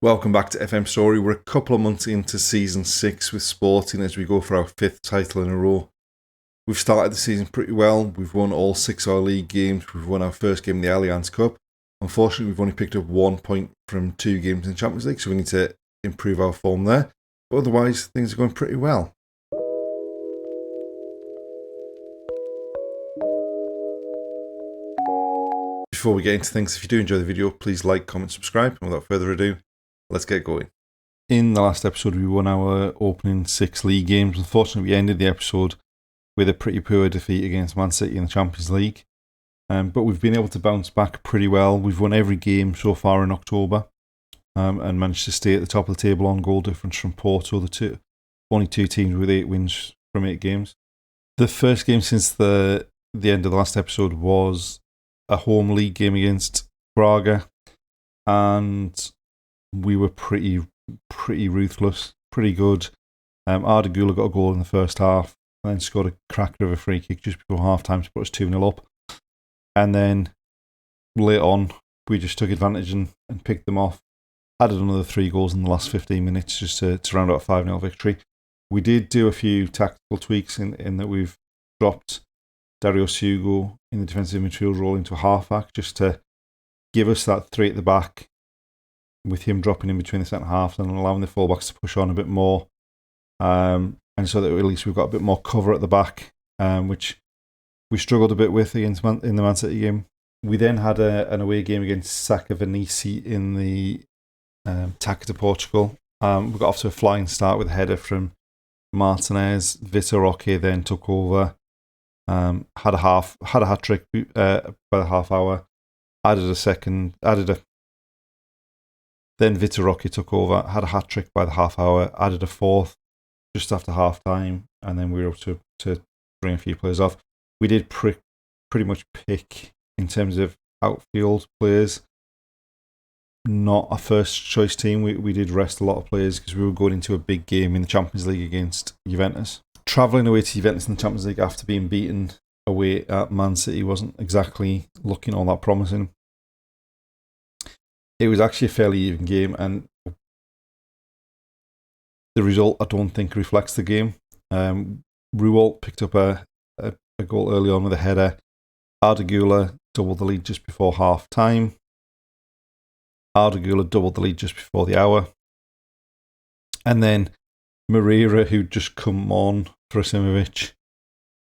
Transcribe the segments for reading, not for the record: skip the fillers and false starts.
Welcome back to FM Storey. We're a couple of months into Season 6 with Sporting as we go for our 5th title in a row. We've started the season pretty well. We've won all 6 of our league games. We've won our first game in the Allianz Cup. Unfortunately, we've only picked up 1 point from 2 games in the Champions League, so we need to improve our form there. But otherwise, things are going pretty well. Before we get into things, if you do enjoy the video, please like, comment, subscribe. And without further ado, let's get going. In the last episode, we won our opening 6 league games. Unfortunately, we ended the episode with a pretty poor defeat against Man City in the Champions League. But we've been able to bounce back pretty well. We've won every game so far in October and managed to stay at the top of the table on goal difference from Porto, only 2 teams with 8 wins from 8 games. The first game since the end of the last episode was a home league game against Braga, and we were pretty ruthless, pretty good. Arda Güler got a goal in the first half, and then scored a cracker of a free kick just before half time to put us 2-0 up. And then later on, we just took advantage and picked them off. Added another 3 goals in the last 15 minutes just to round out a 5-0 victory. We did do a few tactical tweaks in that we've dropped Dario Hugo in the defensive midfield role into a half-back just to give us that 3 at the back, with him dropping in between the centre halves and allowing the fullbacks to push on a bit more. And so that at least we've got a bit more cover at the back, which we struggled a bit with in the Man City game. We then had an away game against Saka Venisi in the Taça de Portugal. We got off to a flying start with a header from Martinez. Vitor Roque then took over. Had a hat trick by the half hour. Then Vitor Roque took over, had a hat trick by the half hour, added a 4th just after half time, and then we were able to bring a few players off. We did pretty much pick, in terms of outfield players, not a first choice team. We did rest a lot of players because we were going into a big game in the Champions League against Juventus. Travelling away to Juventus in the Champions League after being beaten away at Man City wasn't exactly looking all that promising. It was actually a fairly even game, and the result I don't think reflects the game. Ruwalt picked up a goal early on with a header. Arda Güler doubled the lead just before half time. Arda Güler doubled the lead just before the hour. And then Moreira, who'd just come on for Simovic,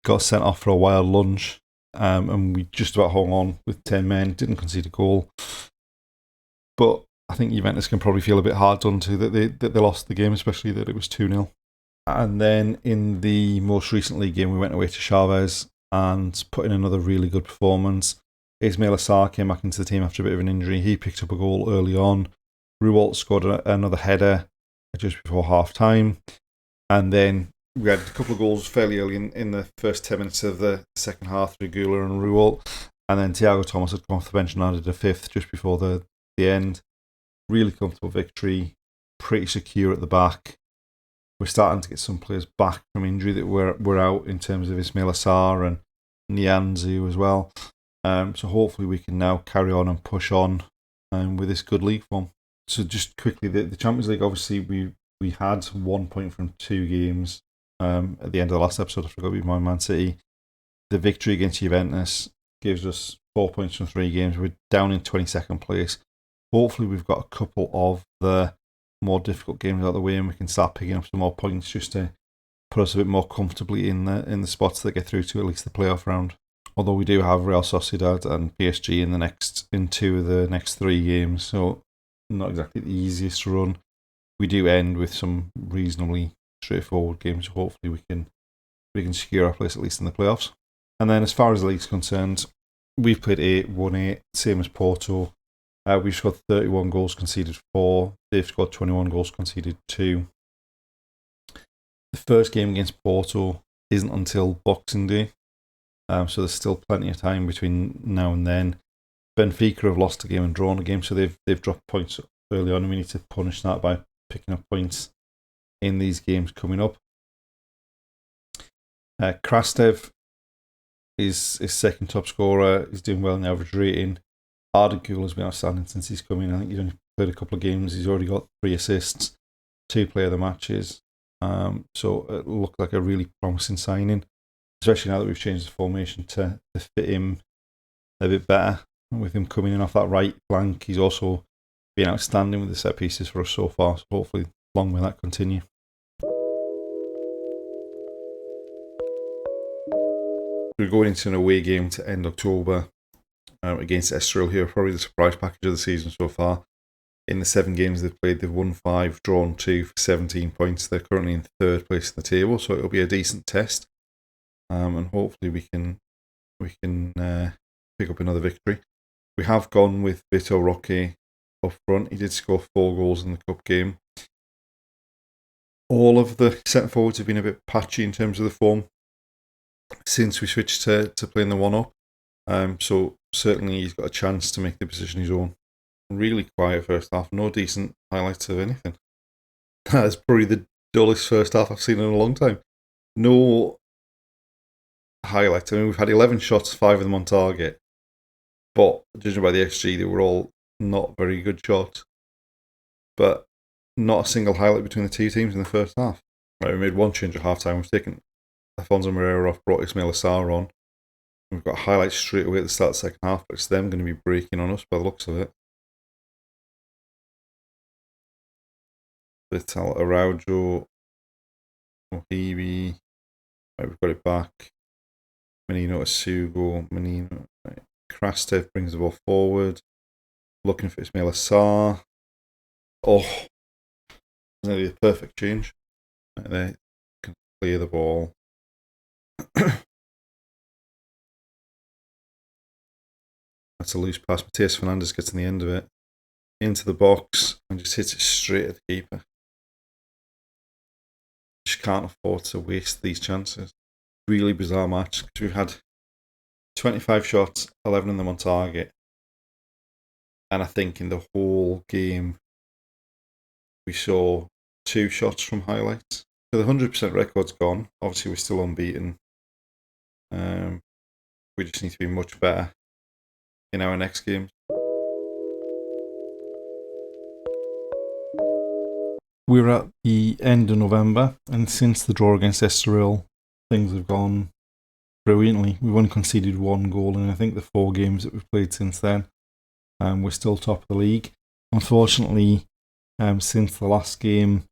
got sent off for a wild lunge. And we just about hung on with 10 men, didn't concede a goal. But I think Juventus can probably feel a bit hard done to that they lost the game, especially that it was 2-0. And then in the most recent league game, we went away to Chavez and put in another really good performance. Ismail Assar came back into the team after a bit of an injury. He picked up a goal early on. Ruwalt scored another header just before half time. And then we had a couple of goals fairly early in the first 10 minutes of the second half through Güler and Ruwalt. And then Thiago Thomas had come off the bench and added a 5th just before the end. Really comfortable victory, pretty secure at the back. We're starting to get some players back from injury that were out, in terms of Ismail Assar and Nianzou as well. So hopefully we can now carry on and push on with this good league form. So just quickly, the Champions League, obviously we had 1 point from 2 games at the end of the last episode. I forgot we won Man City. The victory against Juventus gives us 4 points from 3 games. We're down in 22nd place. Hopefully we've got a couple of the more difficult games out of the way and we can start picking up some more points just to put us a bit more comfortably in the spots that get through to at least the playoff round. Although we do have Real Sociedad and PSG in 2 of the next 3 games, so not exactly the easiest to run. We do end with some reasonably straightforward games, so hopefully we can secure our place at least in the playoffs. And then as far as the league's concerned, we've played 8, won 8, same as Porto. We've scored 31 goals, conceded 4. They've scored 21 goals, conceded 2. The first game against Porto isn't until Boxing Day, so there's still plenty of time between now and then. Benfica have lost a game and drawn a game, so they've dropped points early on, and we need to punish that by picking up points in these games coming up. Krastev is second top scorer. He's doing well in the average rating. Arda Güler has been outstanding since he's come in. I think he's only played a couple of games. He's already got 3 assists, 2 player of the matches. So it looked like a really promising signing, especially now that we've changed the formation to fit him a bit better. With him coming in off that right flank, he's also been outstanding with the set pieces for us so far. So hopefully, long may that continue. We're going into an away game to end October against Estoril here, probably the surprise package of the season so far. In the 7 games they've played, they've won 5, drawn 2 for 17 points. They're currently in 3rd place in the table, so it'll be a decent test. And hopefully we can pick up another victory. We have gone with Vitor Roque up front. He did score 4 goals in the cup game. All of the centre forwards have been a bit patchy in terms of the form since we switched to playing the 1-up. So certainly he's got a chance to make the position his own. Really quiet first half, no decent highlights of anything. That's probably the dullest first half I've seen in a long time. No highlights. I mean, we've had 11 shots, 5 of them on target. But judging by the XG, they were all not very good shots. But not a single highlight between the 2 teams in the first half. Right, we made 1 change at half time. We've taken Afonso Moreira off, brought Ismail Assar on. We've got highlights straight away at the start of the second half, but it's them going to be breaking on us by the looks of it. Vital Araujo, Mohibi, right, we've got it back. Menino Asugo, Menino. Right. Krastev brings the ball forward. Looking for Ismail Assar. Oh, nearly a perfect change. Right, they can clear the ball. That's a loose pass. Matías Fernandes gets in the end of it. Into the box and just hits it straight at the keeper. Just can't afford to waste these chances. Really bizarre match because we've had 25 shots, 11 of them on target. And I think in the whole game we saw 2 shots from highlights. So the 100% record's gone. Obviously we're still unbeaten. We just need to be much better in our next games. We're at the end of November, and since the draw against Estoril, things have gone brilliantly. We've only conceded 1 goal in I think the 4 games that we've played since then. We're still top of the league. Unfortunately, since the last game,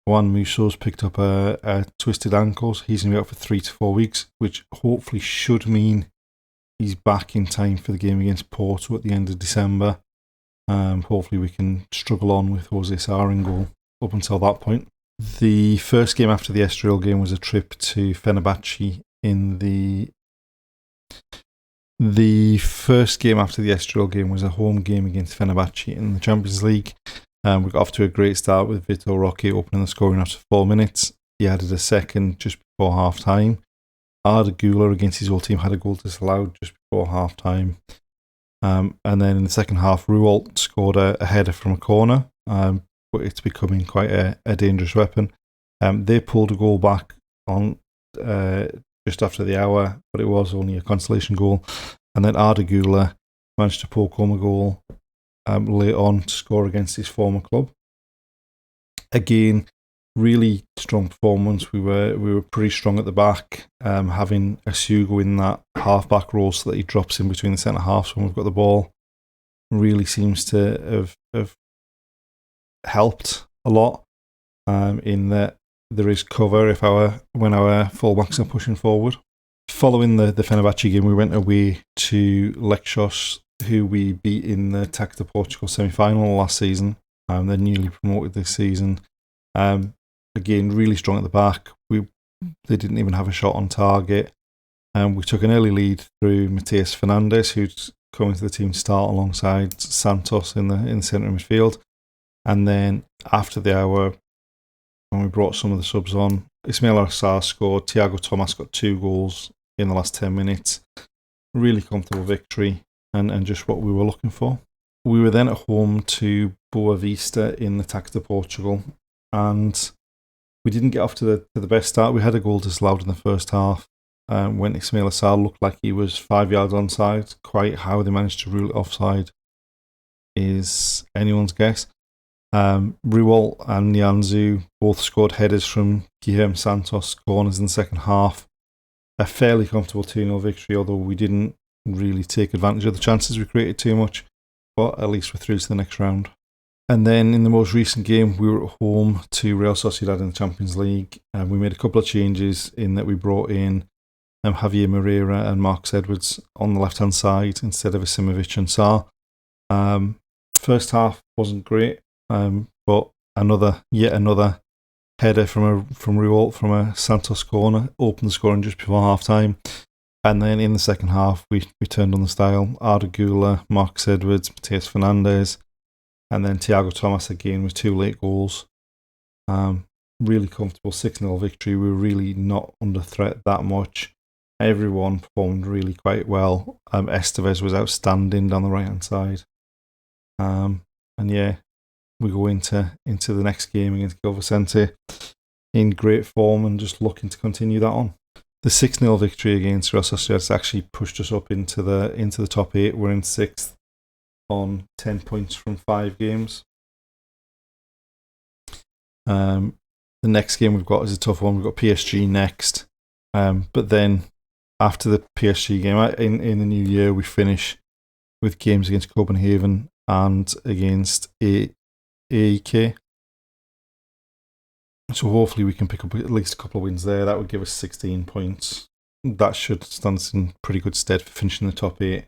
Juan Muso's picked up a twisted ankle. So he's going to be out for 3 to 4 weeks, which hopefully should mean he's back in time for the game against Porto at the end of December. Hopefully we can struggle on with Jose Sarr in goal up until that point. The first game after the Estoril game was a trip to Fenerbahce in the first game after the Estoril game was a home game against Fenerbahce in the Champions League. We got off to a great start with Vitor Roque opening the scoring after 4 minutes. He added a second just before half time. Arda Güler against his old team had a goal disallowed just before half time. And then in the second half, Ruolt scored a header from a corner, but it's becoming quite a dangerous weapon. They pulled a goal back on just after the hour, but it was only a consolation goal. And then Arda Güler managed to poke home a goal late on to score against his former club. Again, really strong performance. We were pretty strong at the back, having Asugo in that half-back role so that he drops in between the centre halves when we've got the ball. Really seems to have helped a lot in that there is cover when our full-backs are pushing forward. Following the Fenerbahce game, we went away to Lexos, who we beat in the Taça Portugal semi-final last season. They're newly promoted this season. Again, really strong at the back. They didn't even have a shot on target. We took an early lead through Matías Fernandes, who's coming to the team to start alongside Santos in the centre of midfield. And then after the hour, when we brought some of the subs on, Ismail Assar scored. Thiago Thomas got 2 goals in the last 10 minutes. Really comfortable victory and just what we were looking for. We were then at home to Boa Vista in the Taça Portugal, and we didn't get off to the best start. We had a goal disallowed in the first half when Ismail Assar looked like he was 5 yards onside. Quite how they managed to rule it offside, is anyone's guess. Ruwalt and Nianzou both scored headers from Guilherme Santos corners in the second half. A fairly comfortable 2-0 victory, although we didn't really take advantage of the chances we created too much, but at least we're through to the next round. And then in the most recent game, we were at home to Real Sociedad in the Champions League, and we made a couple of changes in that we brought in Javier Moreira and Marcus Edwards on the left-hand side instead of Asimovic and Sarr. First half wasn't great, but yet another header from Ruwalt from a Santos corner opened the scoring just before half time. And then in the second half, we turned on the style. Arda Güler, Marcus Edwards, Matheus Fernandes, and then Thiago Thomas again with 2 late goals. Really comfortable 6-0 victory. We were really not under threat that much. Everyone performed really quite well. Estevez was outstanding down the right-hand side. And yeah, we go into the next game against Vicente in great form and just looking to continue that on. The 6-0 victory against Real Sociedad has actually pushed us up into the top 8. We're in 6th on 10 points from 5 games. The next game we've got is a tough one. We've got PSG next. But then after the PSG game, in the new year, we finish with games against Copenhagen and against AEK. So hopefully we can pick up at least a couple of wins there. That would give us 16 points. That should stand us in pretty good stead for finishing the top 8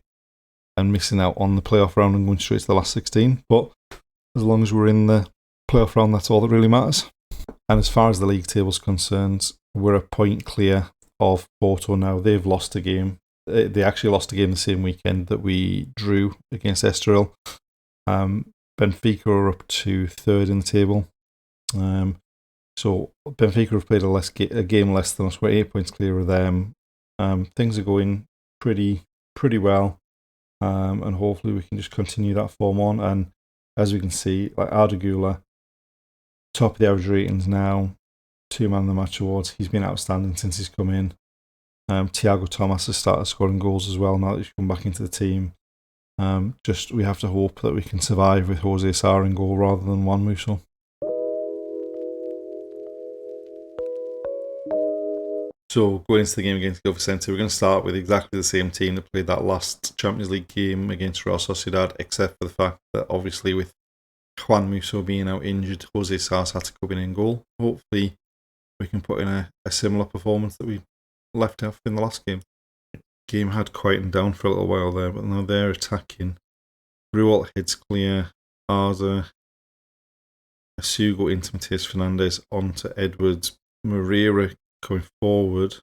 and missing out on the playoff round and going straight to the last 16. But as long as we're in the playoff round, that's all that really matters. And as far as the league table's concerned, we're a point clear of Porto now. They've lost a game. They actually lost a game the same weekend that we drew against Estoril. Benfica are up to 3rd in the table. So Benfica have played a game less than us. We're 8 points clear of them. Things are going pretty well, and hopefully we can just continue that form on. And as we can see, like Arda Güler, top of the average ratings now, 2 man of the match awards. He's been outstanding since he's come in. Thiago Thomas has started scoring goals as well now that he's come back into the team. We have to hope that we can survive with Jose Sarr in goal rather than Juan Musso. So going into the game against Vicente, we're going to start with exactly the same team that played that last Champions League game against Real Sociedad, except for the fact that obviously with Juan Musso being out injured, Jose Sarr had to come in goal. Hopefully we can put in a similar performance that we left off in the last game. Game had quietened down for a little while there, but now they're attacking. Ruwalt heads clear. Arda, Asugo into Matheus Fernandes, onto Edwards. Moreira coming forward.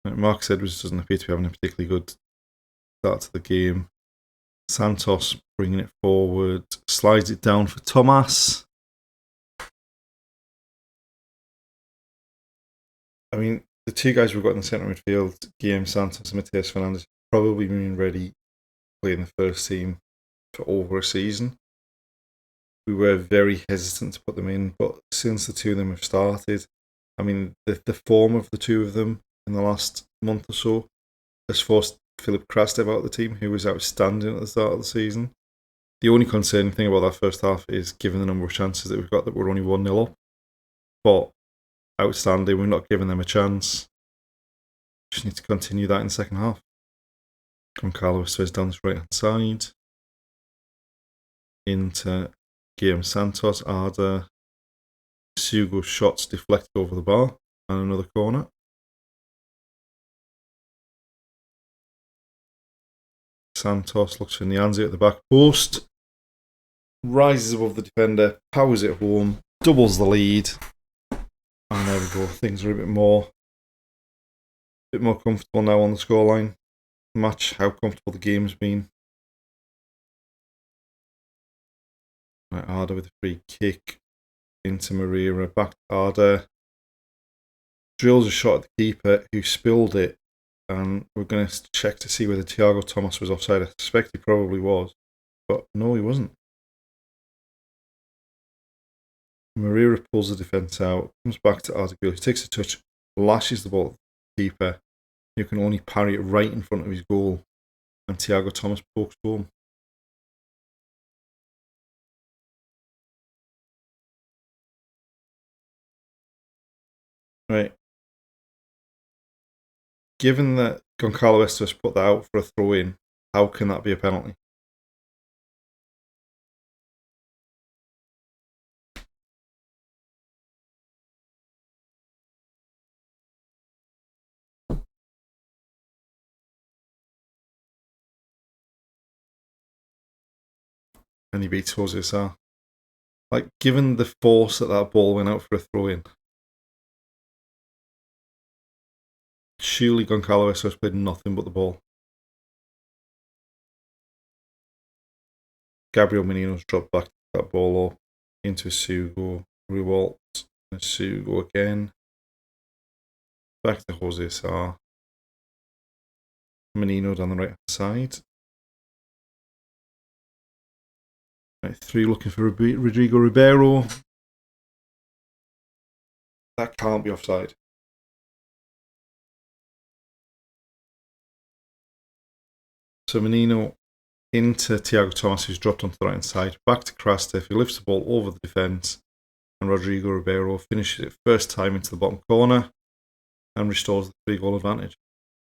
Marcus Edwards doesn't appear to be having a particularly good start to the game. Santos bringing it forward, slides it down for Thomas. I mean, the 2 guys we've got in the centre midfield, Guilherme Santos and Matheus Fernandes, have probably been ready to play in the first team for over a season. We were very hesitant to put them in, but since the 2 of them have started, I mean, the form of the 2 of them in the last month or so has forced Filip Krastev out of the team, who was outstanding at the start of the season. The only concerning thing about that first half is, given the number of chances that we've got, that we're only 1-0 up. But outstanding, we're not giving them a chance. Just need to continue that in the second half. Goncalo Estevez down this right hand side. Into Guilherme Santos, Arda. Sugo shots deflected over the bar. And another corner. Santos looks for Nianzou at the back post. Rises above the defender, powers it home, doubles the lead. And there we go. Things are a bit more comfortable now on the scoreline. Match how comfortable the game's been. Right, Arda with a free kick into Moreira, back to Arda. Drills a shot at the keeper, who spilled it, and we're going to check to see whether Thiago Thomas was offside. I suspect he probably was, but no, he wasn't. Moreira pulls the defence out, comes back to Arda Güler, he takes a touch, lashes the ball at the keeper, who can only parry it right in front of his goal. and Thiago Thomas pokes home. Right. Given that Goncalo Estoril put that out for a throw-in, how can that be a penalty? And he beats Jose Sá. Like, given the force that ball went out for a throw-in, surely Goncalo Estoril played nothing but the ball. Gabriel Menino's dropped back that ball up into Sugo, Rewalt, and Sugo again. Back to Jose Sá. Menino down the right hand side. Right, 3 looking for Rodrigo Ribeiro. That can't be offside. So Menino into Thiago Thomas, who's dropped onto the right hand side. Back to Krastev, who lifts the ball over the defence. And Rodrigo Ribeiro finishes it first time into the bottom corner and restores the 3-goal advantage.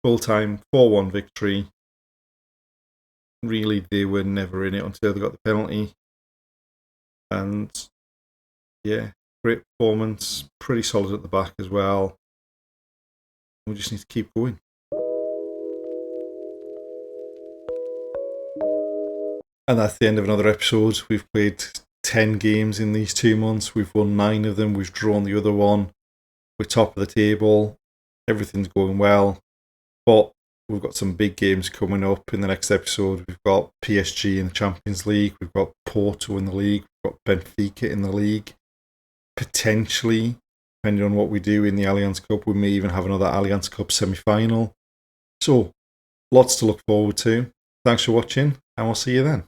Full time, 4-1 victory. Really, they were never in it until they got the penalty. And yeah, great performance. Pretty solid at the back as well. We just need to keep going. And that's the end of another episode. We've played 10 games in these 2 months. We've won 9 of them. We've drawn the other one. We're top of the table. Everything's going well. But we've got some big games coming up in the next episode. We've got PSG in the Champions League. We've got Porto in the league. We've got Benfica in the league. Potentially, depending on what we do in the Allianz Cup, we may even have another Allianz Cup semi-final. So, lots to look forward to. Thanks for watching, and we'll see you then.